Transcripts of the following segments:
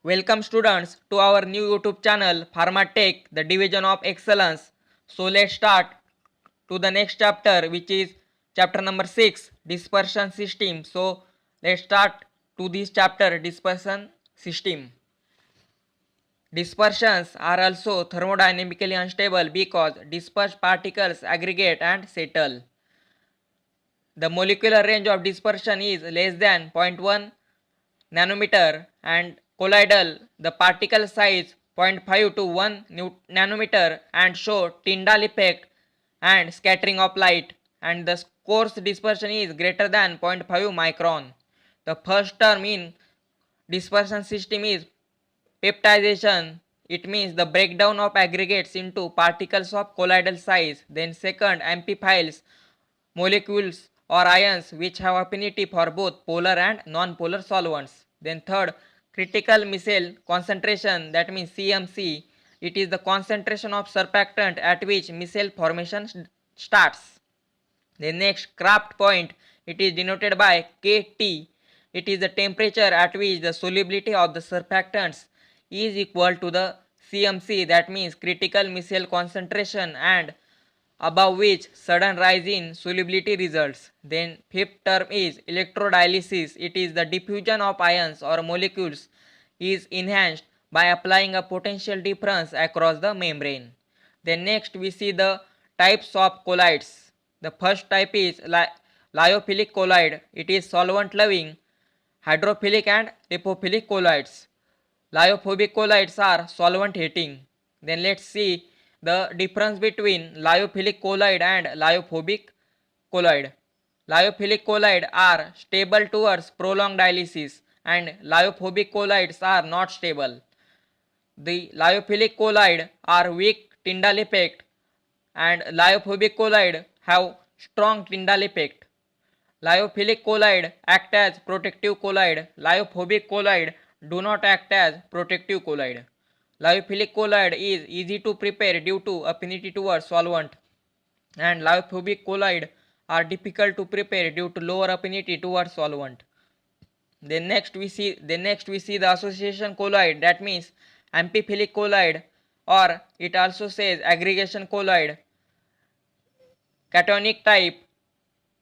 Welcome students to our new YouTube channel Pharmatech, the division of excellence. So let's start to the next chapter, which is chapter number 6, dispersion system. So let's start to this chapter, dispersion system. Dispersions are also thermodynamically unstable because dispersed particles aggregate and settle. The molecular range of dispersion is less than zero point 0.1 nanometer and colloidal the particle size 0.5 to 1 nanometer and show Tyndall effect and scattering of light, and the coarse dispersion is greater than 0.5 micron. The first term in dispersion system is peptidization. It means the breakdown of aggregates into particles of colloidal size. Then second, amphiphiles, molecules or ions which have affinity for both polar and non-polar solvents. Then third, critical micelle concentration, that means CMC. It is the concentration of surfactant at which micelle formation starts. The next, Kraft point, it is denoted by KT. It is the temperature at which the solubility of the surfactants is equal to the CMC, that means critical micelle concentration, and above which sudden rise in solubility results. Then fifth term is electrodialysis. It is the diffusion of ions or molecules is enhanced by applying a potential difference across the membrane. Then next we see the types of colloids. The first type is lyophilic colloid. It is solvent loving, hydrophilic and lipophilic colloids. Lyophobic colloids are solvent hating. Then let's see the difference between lyophilic colloid and lyophobic colloid. Lyophilic colloid are stable towards prolonged dialysis and lyophobic colloids are not stable. The lyophilic colloid are weak Tyndall effect and lyophobic colloid have strong Tyndall effect. Lyophilic colloid act as protective colloid. Lyophobic colloid do not act as protective colloid. Lyophilic colloid is easy to prepare due to affinity towards solvent, and lyophobic colloid are difficult to prepare due to lower affinity towards solvent. Then next we see the association colloid, that means amphiphilic colloid, or it also says aggregation colloid. Cationic type,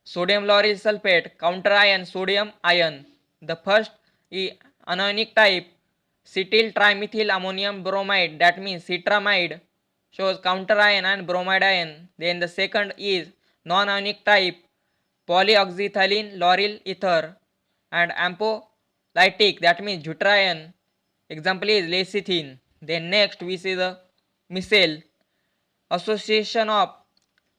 sodium lauryl sulfate, counter ion sodium ion. The first is anionic type, cetyl trimethyl ammonium bromide, that means citramide, shows counter ion and bromide ion. Then the second is non-ionic type, polyoxyethylene lauryl ether, and ampholytic, that means deuterion. Example is lecithin. Then next we see the micelle, association of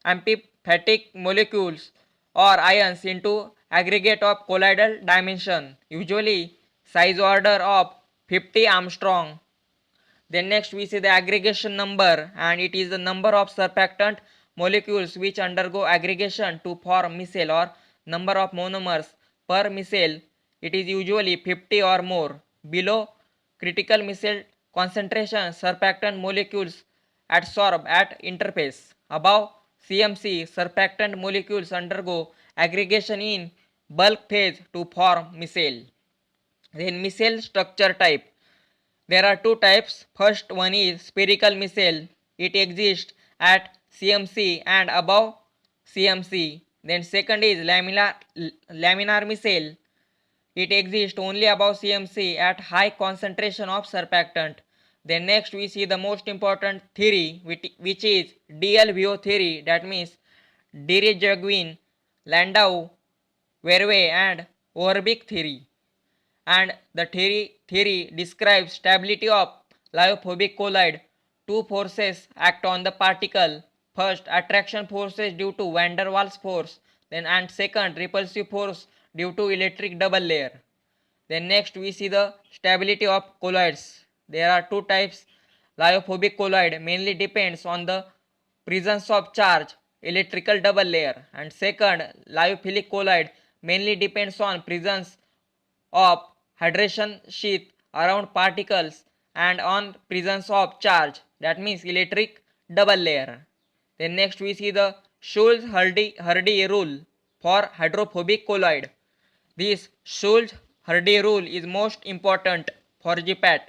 amphiphatic molecules or ions into aggregate of colloidal dimension, usually size order of 50 Armstrong. Then next we see the aggregation number, and it is the number of surfactant molecules which undergo aggregation to form micelle, or number of monomers per micelle. It is usually 50 or more. Below critical micelle concentration, surfactant molecules adsorb at interface. Above CMC, surfactant molecules undergo aggregation in bulk phase to form micelle. Then micelle structure type. There are two types. First one is spherical micelle. It exists at CMC and above CMC. Then second is laminar micelle. It exists only above CMC at high concentration of surfactant. Then next we see the most important theory, which is DLVO theory, that means Dirijeguin, Landau, Verwey and Overbeek theory. And the theory describes stability of lyophobic colloid. Two forces act on the particle. First, attraction forces due to van der Waals force, then and second, repulsive force due to electric double layer. Then next we see the stability of colloids. There are two types. Lyophobic colloid mainly depends on the presence of charge, electrical double layer, and second, lyophilic colloid mainly depends on presence of hydration sheath around particles and on presence of charge, that means electric double layer. Then next we see the Schulz-Hurdy rule for hydrophobic colloid. This Schulz-Hurdy rule is most important for GPAT.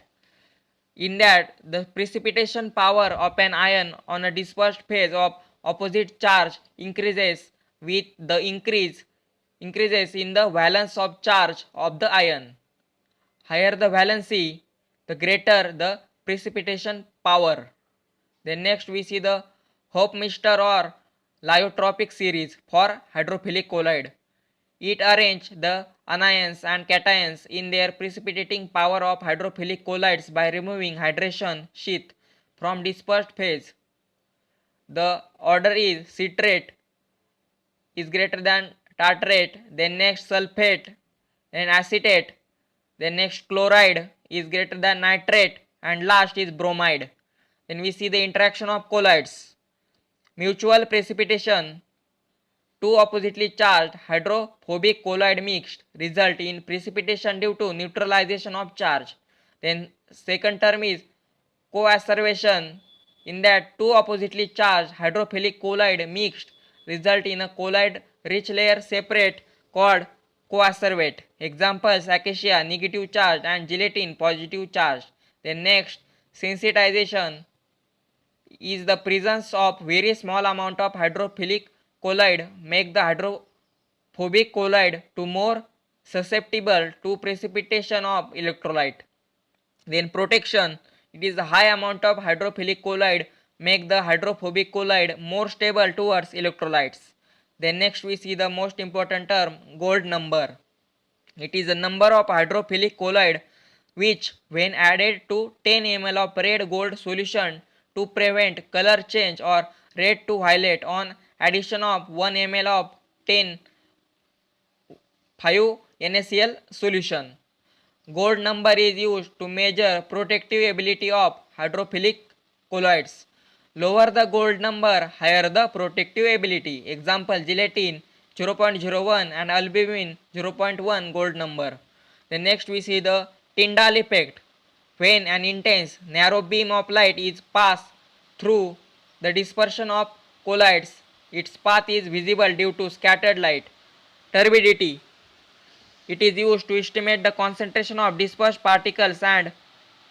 In that, the precipitation power of an ion on a dispersed phase of opposite charge increases with the increases in the valence of charge of the ion. Higher the valency, the greater the precipitation power. Then next we see the Hofmeister or Lyotropic series for hydrophilic colloid. It arranges the anions and cations in their precipitating power of hydrophilic colloids by removing hydration sheath from dispersed phase. The order is citrate is greater than tartrate, then next sulfate, then acetate, then next chloride is greater than nitrate, and last is bromide. Then we see the interaction of colloids. Mutual precipitation. Two oppositely charged hydrophobic colloid mixed result in precipitation due to neutralization of charge. Then second term is coacervation. In that two oppositely charged hydrophilic colloid mixed result in a colloid rich layer separate called coacervate. Examples acacia negative charged and gelatin positive charged. Then next sensitization is the presence of very small amount of hydrophilic colloid make the hydrophobic colloid to more susceptible to precipitation of electrolyte. Then protection, it is the high amount of hydrophilic colloid make the hydrophobic colloid more stable towards electrolytes. Then next we see the most important term, gold number. It is the number of hydrophilic colloid which when added to 10 ml of red gold solution to prevent color change or red to violet on addition of 1 ml of 10 5 NaCl solution. Gold number is used to measure protective ability of hydrophilic colloids. Lower the gold number, higher the protective ability. Example gelatin 0.01 and albumin 0.1 gold number. Then next we see the Tyndall effect. When an intense narrow beam of light is passed through the dispersion of colloids, its path is visible due to scattered light. Turbidity. It is used to estimate the concentration of dispersed particles and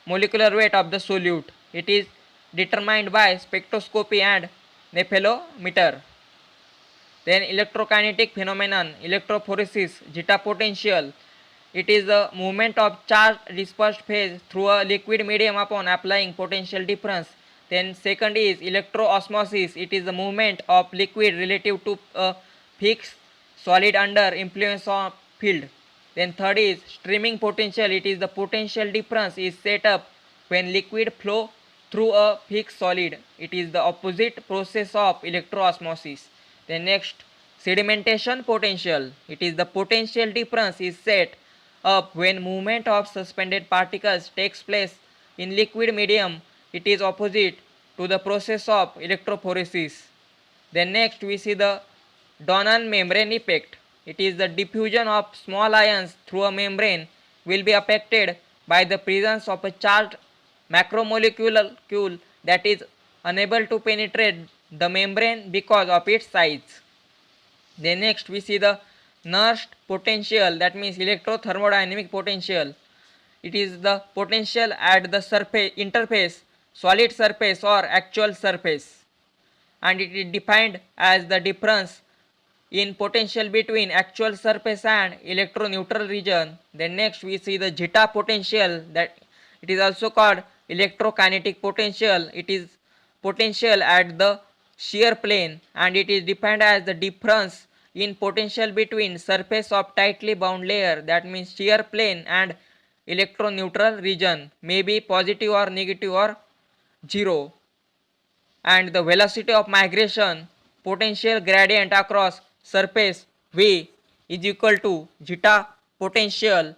molecular weight of the solute. It is determined by spectroscopy and nephelometer. Then electrokinetic phenomenon, electrophoresis, zeta potential. It is the movement of charged dispersed phase through a liquid medium upon applying potential difference. Then second is electroosmosis. It is the movement of liquid relative to a fixed solid under influence of field. Then third is streaming potential. It is the potential difference is set up when liquid flow through a fixed solid. It is the opposite process of electroosmosis. Then next sedimentation potential. It is the potential difference is set up when movement of suspended particles takes place in liquid medium. It is opposite to the process of electrophoresis. Then next we see the Donan membrane effect. It is the diffusion of small ions through a membrane will be affected by the presence of a charged macromolecule that is unable to penetrate the membrane because of its size. Then next we see the Nernst potential, that means electrothermodynamic potential. It is the potential at the surface interface, solid surface or actual surface, and it is defined as the difference in potential between actual surface and electroneutral region. Then next we see the zeta potential, that it is also called electrokinetic potential. It is potential at the shear plane and it is defined as the difference in potential between surface of tightly bound layer, that means shear plane, and electroneutral region, may be positive or negative or zero. And the velocity of migration potential gradient across surface V is equal to zeta potential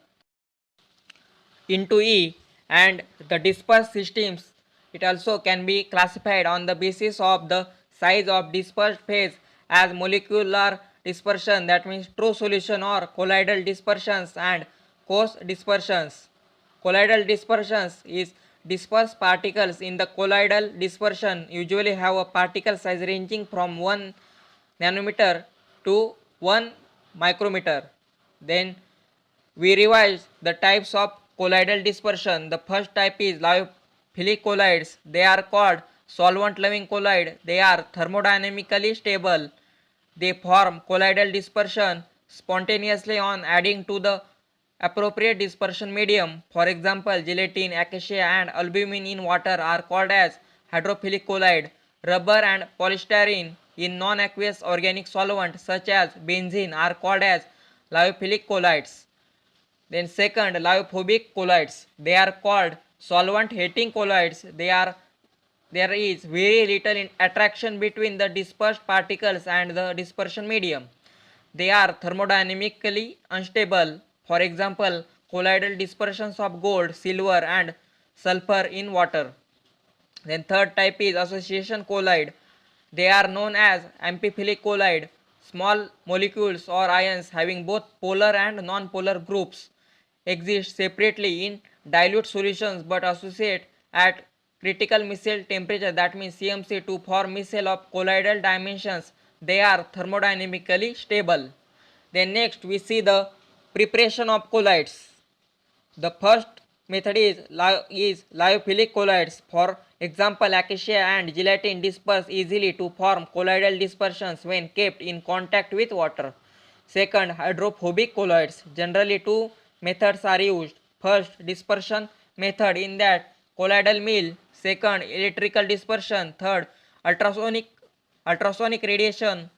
into E, and the dispersed systems, it also can be classified on the basis of the size of dispersed phase as molecular dispersion, that means true solution, or colloidal dispersions and coarse dispersions. Colloidal dispersions is dispersed particles in the colloidal dispersion usually have a particle size ranging from 1 nanometer to 1 micrometer. Then we revise the types of colloidal dispersion. The first type is hydrophilic colloids, they are called solvent-loving colloid. They are thermodynamically stable. They form colloidal dispersion spontaneously on adding to the appropriate dispersion medium. For example, gelatin, acacia and albumin in water are called as hydrophilic colloid. Rubber and polystyrene in non-aqueous organic solvents such as benzene are called as lyophilic colloids. Then second, lyophobic colloids. They are called solvent-hating colloids. There is very little attraction between the dispersed particles and the dispersion medium. They are thermodynamically unstable. For example, colloidal dispersions of gold, silver and sulfur in water. Then third type is association colloid. They are known as amphiphilic colloid. Small molecules or ions having both polar and non-polar groups exist separately in dilute solutions but associate at critical micelle temperature, that means CMC, to form micelle of colloidal dimensions. They are thermodynamically stable. Then next we see the preparation of colloids. The first method is lyophilic colloids. For example, acacia and gelatin disperse easily to form colloidal dispersions when kept in contact with water. Second, hydrophobic colloids. Generally two methods are used. First, dispersion method, in that colloidal mill. Second, electrical dispersion. Third, ultrasonic radiation.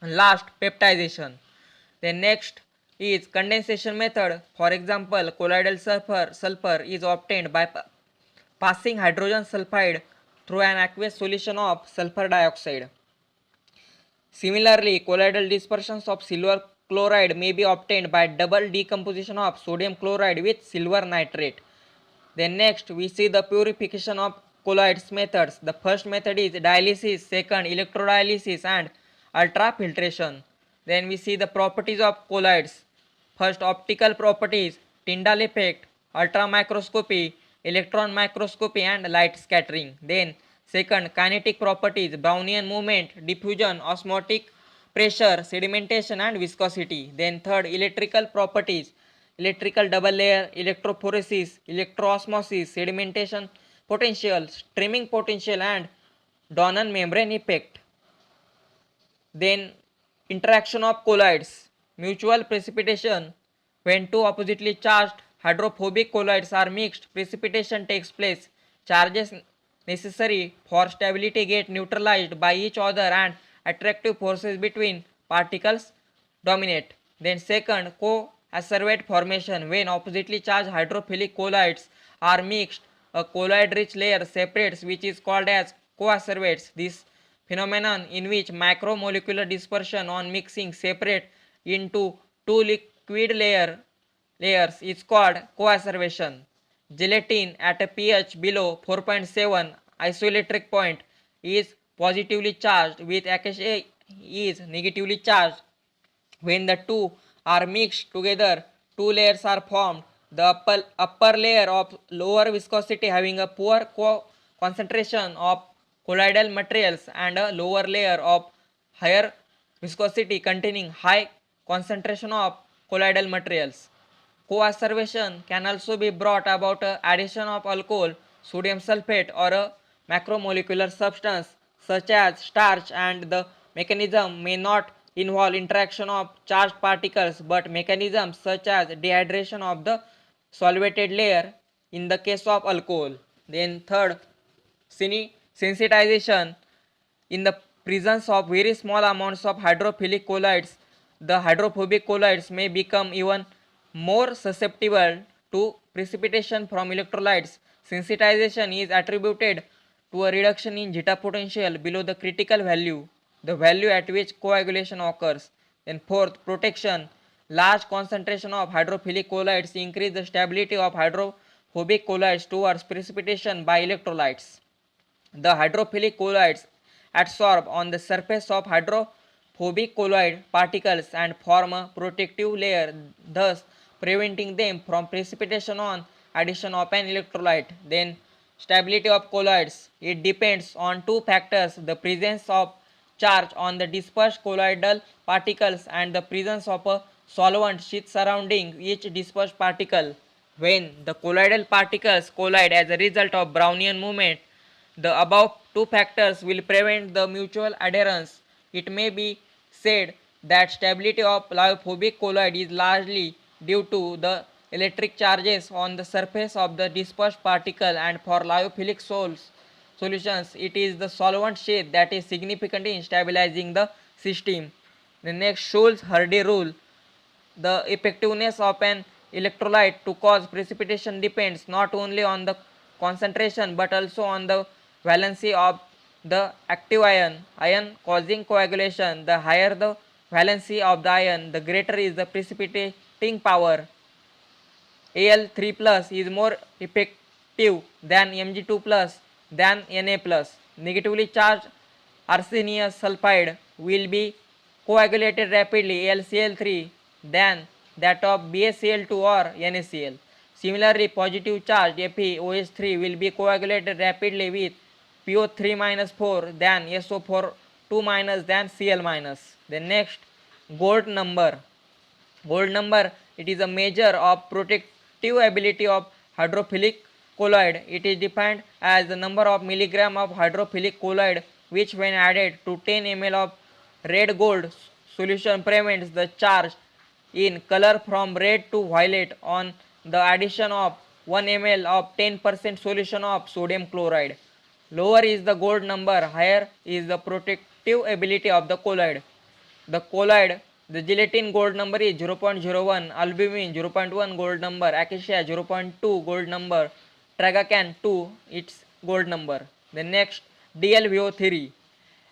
And last, peptidization. Then next is condensation method. For example, colloidal sulfur is obtained by passing hydrogen sulfide through an aqueous solution of sulfur dioxide. Similarly, colloidal dispersions of silver chloride may be obtained by double decomposition of sodium chloride with silver nitrate. Then next we see the purification of colloids methods. The first method is dialysis, second electrodialysis and ultrafiltration. Then we see the properties of colloids. First, optical properties, Tyndall effect, ultramicroscopy, electron microscopy and light scattering. Then second, kinetic properties, Brownian movement, diffusion, osmotic pressure, sedimentation and viscosity. Then third, electrical properties, electrical double layer, electrophoresis, electroosmosis, sedimentation potential, streaming potential and Donan membrane effect. Then interaction of colloids, mutual precipitation. When two oppositely charged hydrophobic colloids are mixed, precipitation takes place. Charges necessary for stability get neutralized by each other and attractive forces between particles dominate. Then second, co-acervate formation. When oppositely charged hydrophilic colloids are mixed, a colloid-rich layer separates, which is called as co-acervates. This phenomenon, in which macromolecular dispersion on mixing separate into two liquid layers, is called coacervation. Gelatin at a pH below 4.7 isoelectric point is positively charged, with acacia is negatively charged. When the two are mixed together, two layers are formed. The upper layer of lower viscosity having a poor concentration of colloidal materials and a lower layer of higher viscosity containing high concentration of colloidal materials. Coacervation can also be brought about addition of alcohol, sodium sulfate or a macromolecular substance such as starch, and the mechanism may not involve interaction of charged particles but mechanisms such as dehydration of the solvated layer in the case of alcohol. Then third, sensitization. In the presence of very small amounts of hydrophilic colloids, the hydrophobic colloids may become even more susceptible to precipitation from electrolytes. Sensitization is attributed to a reduction in zeta potential below the critical value, the value at which coagulation occurs. Then fourth, protection. Large concentration of hydrophilic colloids increase the stability of hydrophobic colloids towards precipitation by electrolytes. The hydrophilic colloids adsorb on the surface of hydrophobic colloid particles and form a protective layer, thus preventing them from precipitation on addition of an electrolyte. Then stability of colloids. It depends on two factors: the presence of charge on the dispersed colloidal particles and the presence of a solvent sheath surrounding each dispersed particle. When the colloidal particles collide as a result of Brownian movement, the above two factors will prevent the mutual adherence. It may be said that stability of lyophobic colloid is largely due to the electric charges on the surface of the dispersed particle, and for lyophilic solutions it is the solvent sheath that is significantly stabilizing the system. The next Schulz-Hurdy rule: the effectiveness of an electrolyte to cause precipitation depends not only on the concentration but also on the valency of the active ion causing coagulation. The higher the valency of the ion, the greater is the precipitating power. Al3 plus is more effective than Mg2 plus than Na plus. Negatively charged arsenious sulfide will be coagulated rapidly LCl3 than that of BaCl2 or NaCl. Similarly, positive charged FeOH3 will be coagulated rapidly with PO3 minus 4 than SO4 2 minus than Cl minus. The next, gold number. Gold number, it is a measure of protective ability of hydrophilic colloid. It is defined as the number of milligram of hydrophilic colloid which when added to 10 ml of red gold solution prevents the charge in color from red to violet on the addition of 1 ml of 10% solution of sodium chloride. Lower is the gold number, higher is the protective ability of the colloid. The colloid, the gelatin gold number is 0.01, albumin 0.1 gold number, acacia 0.2 gold number, tragacan 2 its gold number. The next, DLVO theory.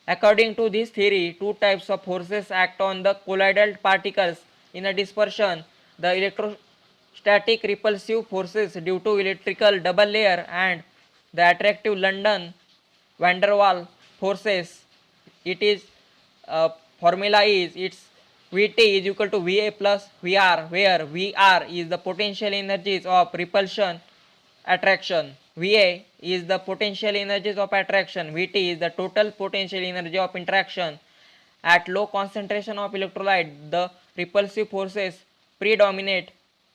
According to this theory, two types of forces act on the colloidal particles in a dispersion: the electrostatic repulsive forces due to electrical double layer and the attractive London van der Waals forces. It is formula is its Vt is equal to Va plus Vr, where Vr is the potential energies of repulsion attraction, Va is the potential energies of attraction, Vt is the total potential energy of interaction. At low concentration of electrolyte, the repulsive forces predominate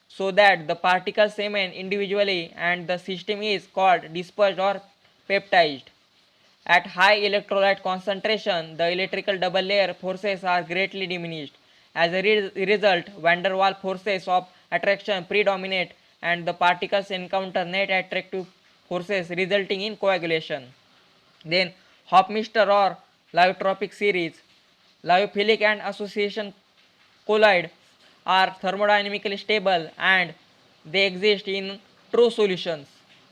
so that the particles remain individually and the system is called dispersed or peptized. At high electrolyte concentration, the electrical double layer forces are greatly diminished. As a result, van der Waals forces of attraction predominate and the particles encounter net attractive forces resulting in coagulation. Then Hofmeister or lyotropic series. Lyophilic and association colloid are thermodynamically stable and they exist in true solutions.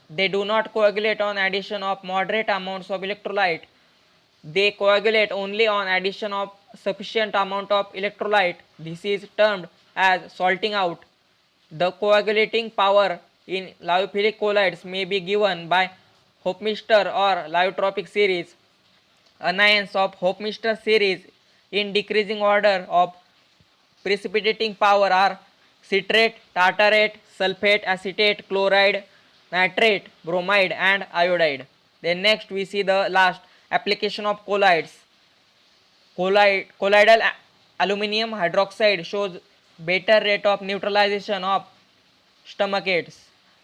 They do not coagulate on addition of moderate amounts of electrolyte. They coagulate only on addition of sufficient amount of electrolyte. This is termed as salting out. The coagulating power in lyophilic colloids may be given by Hofmeister or lyotropic series. Anions of Hofmeister series in decreasing order of precipitating power are citrate, tartarate, sulfate, acetate, chloride, nitrate, bromide and iodide. Then next we see the last application of colloids. Colloidal aluminum hydroxide shows better rate of neutralization of stomachates.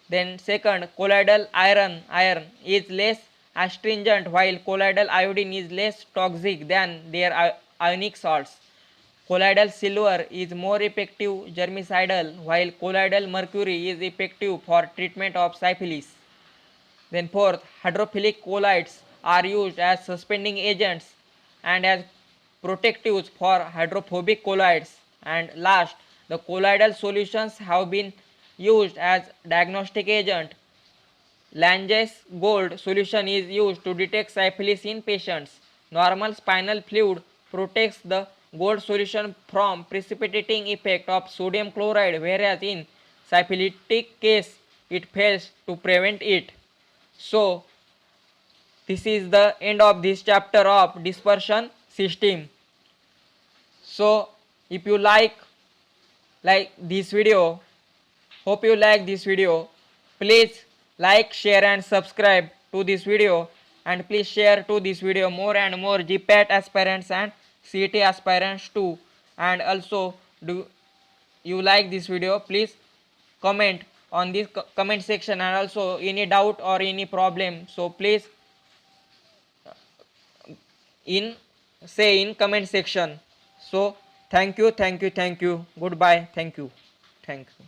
Then second, colloidal iron is less astringent while colloidal iodine is less toxic than their ionic salts. Colloidal silver is more effective germicidal while colloidal mercury is effective for treatment of syphilis. Then fourth, hydrophilic colloids are used as suspending agents and as protectives for hydrophobic colloids. And last, the colloidal solutions have been used as diagnostic agent. Lange's gold solution is used to detect syphilis in patients. Normal spinal fluid protects the gold solution from precipitating effect of sodium chloride, whereas in syphilitic case it fails to prevent it. So this is the end of this chapter of dispersion system. So if you like this video, hope you like this video, please like, share and subscribe to this video, and please share to this video more and more GPAT aspirants and CET aspirants too. And also, do you like this video, please comment on this comment section, and also any doubt or any problem, so please in say in comment section. So thank you, thank you, thank you, goodbye, thank you, thank you.